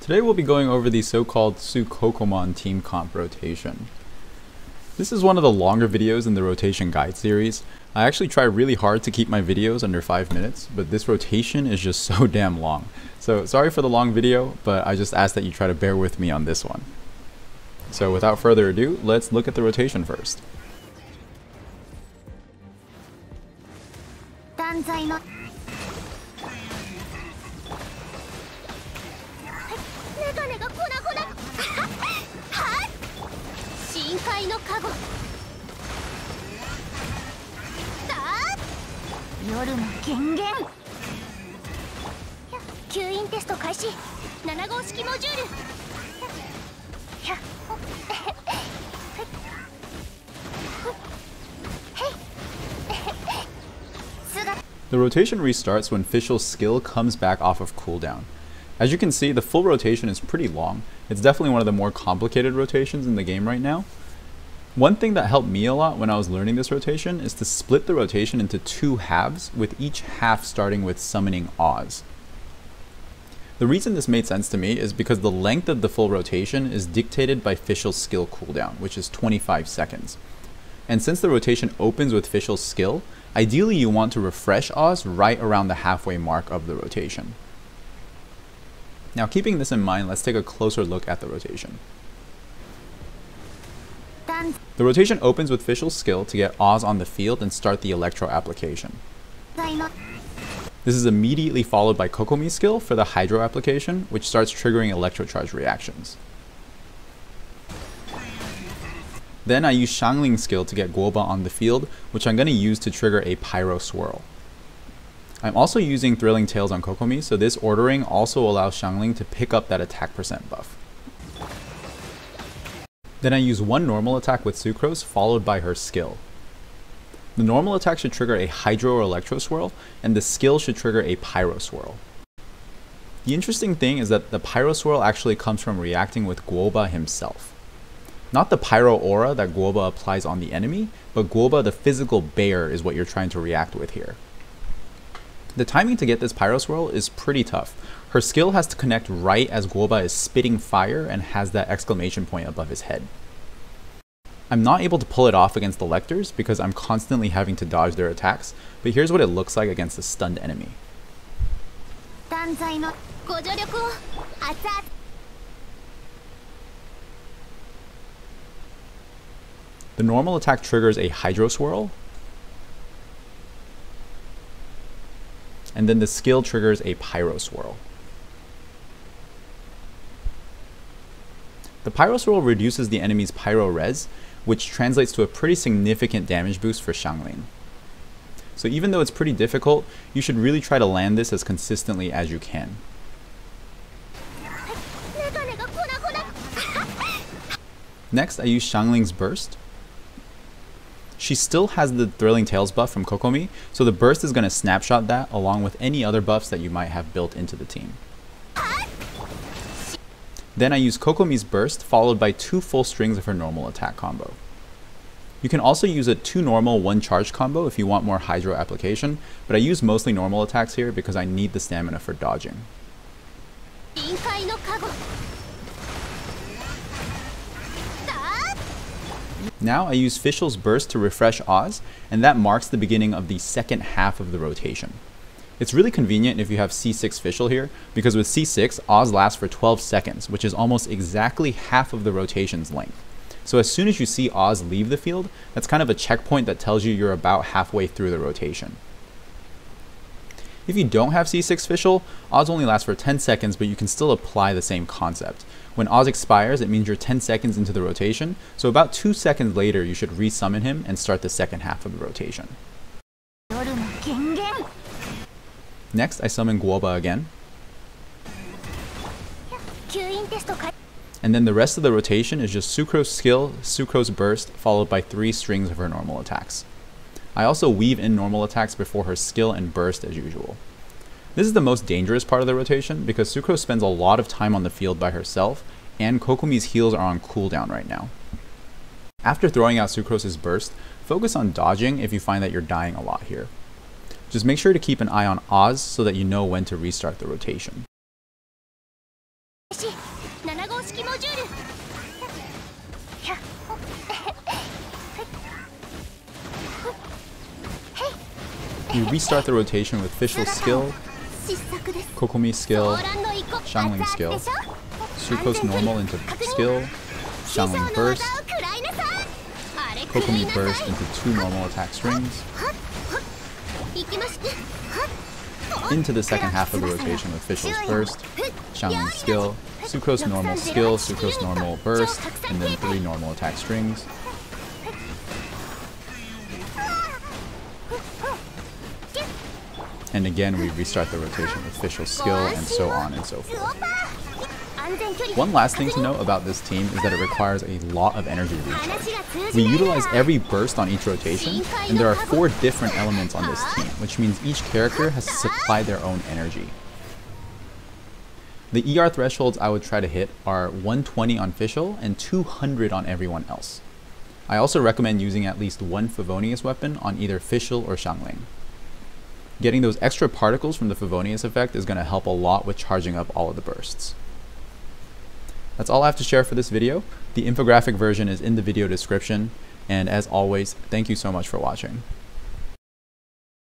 Today we'll be going over the so-called Sukokomon team comp rotation. This is one of the longer videos in the rotation guide series. I actually try really hard to keep my videos under 5 minutes, but this rotation is just so damn long. So sorry for the long video, but I just ask that you try to bear with me on this one. So without further ado, let's look at the rotation first. The rotation restarts when Fischl's skill comes back off of cooldown. As you can see, the full rotation is pretty long. It's definitely one of the more complicated rotations in the game right now. One thing that helped me a lot when I was learning this rotation is to split the rotation into 2 halves, with each half starting with summoning Oz. The reason this made sense to me is because the length of the full rotation is dictated by Fischl's skill cooldown, which is 25 seconds. And since the rotation opens with Fischl's skill, ideally you want to refresh Oz right around the halfway mark of the rotation. Now, keeping this in mind, let's take a closer look at the rotation. The rotation opens with Fischl's skill to get Oz on the field and start the Electro application. This is immediately followed by Kokomi's skill for the Hydro application, which starts triggering Electro Charge reactions. Then I use Xiangling's skill to get Guoba on the field, which I'm going to use to trigger a Pyro Swirl. I'm also using Thrilling Tales on Kokomi, so this ordering also allows Xiangling to pick up that attack percent buff. Then I use one normal attack with Sucrose, followed by her skill. The normal attack should trigger a Hydro or Electro Swirl, and the skill should trigger a Pyro Swirl. The interesting thing is that the Pyro Swirl actually comes from reacting with Guoba himself. Not the Pyro Aura that Guoba applies on the enemy, but Guoba the physical bear is what you're trying to react with here. The timing to get this Pyro Swirl is pretty tough. Her skill has to connect right as Guoba is spitting fire and has that exclamation point above his head. I'm not able to pull it off against the Lectors because I'm constantly having to dodge their attacks, but here's what it looks like against a stunned enemy. The normal attack triggers a Hydro Swirl, and then the skill triggers a Pyro Swirl. The Pyro Swirl reduces the enemy's Pyro Res, which translates to a pretty significant damage boost for Xiangling. So even though it's pretty difficult, you should really try to land this as consistently as you can. Next, I use Xiangling's Burst. She still has the Thrilling Tales buff from Kokomi, so the burst is going to snapshot that along with any other buffs that you might have built into the team. Then I use Kokomi's burst followed by 2 full strings of her normal attack combo. You can also use a 2 normal 1 charge combo if you want more Hydro application, but I use mostly normal attacks here because I need the stamina for dodging. Now I use Fischl's burst to refresh Oz, and that marks the beginning of the second half of the rotation. It's really convenient if you have C6 Fischl here, because with C6, Oz lasts for 12 seconds, which is almost exactly half of the rotation's length. So as soon as you see Oz leave the field, that's kind of a checkpoint that tells you you're about halfway through the rotation. If you don't have C6 Fischl, Oz only lasts for 10 seconds, but you can still apply the same concept. When Oz expires, it means you're 10 seconds into the rotation, so about 2 seconds later you should resummon him and start the second half of the rotation. Next, I summon Guoba again. And then the rest of the rotation is just Sucrose skill, Sucrose burst, followed by 3 strings of her normal attacks. I also weave in normal attacks before her skill and burst as usual. This is the most dangerous part of the rotation because Sucrose spends a lot of time on the field by herself, and Kokomi's heals are on cooldown right now. After throwing out Sucrose's burst, focus on dodging if you find that you're dying a lot here. Just make sure to keep an eye on Oz so that you know when to restart the rotation. We restart the rotation with Fischl's skill, Kokomi's skill, Xiangling's skill, Suko's normal into skill, Xiangling burst, Kokomi burst into 2 normal attack strings, into the second half of the rotation with Fischl's burst, Xiangling's skill, Suko's normal skill, Suko's normal burst, and then 3 normal attack strings. And again, we restart the rotation with Fischl's skill, and so on and so forth. One last thing to note about this team is that it requires a lot of energy recharge. We utilize every burst on each rotation, and there are 4 different elements on this team, which means each character has to supply their own energy. The ER thresholds I would try to hit are 120 on Fischl and 200 on everyone else. I also recommend using at least 1 Favonius weapon on either Fischl or Xiangling. Getting those extra particles from the Favonius effect is going to help a lot with charging up all of the bursts. That's all I have to share for this video. The infographic version is in the video description, and as always, thank you so much for watching.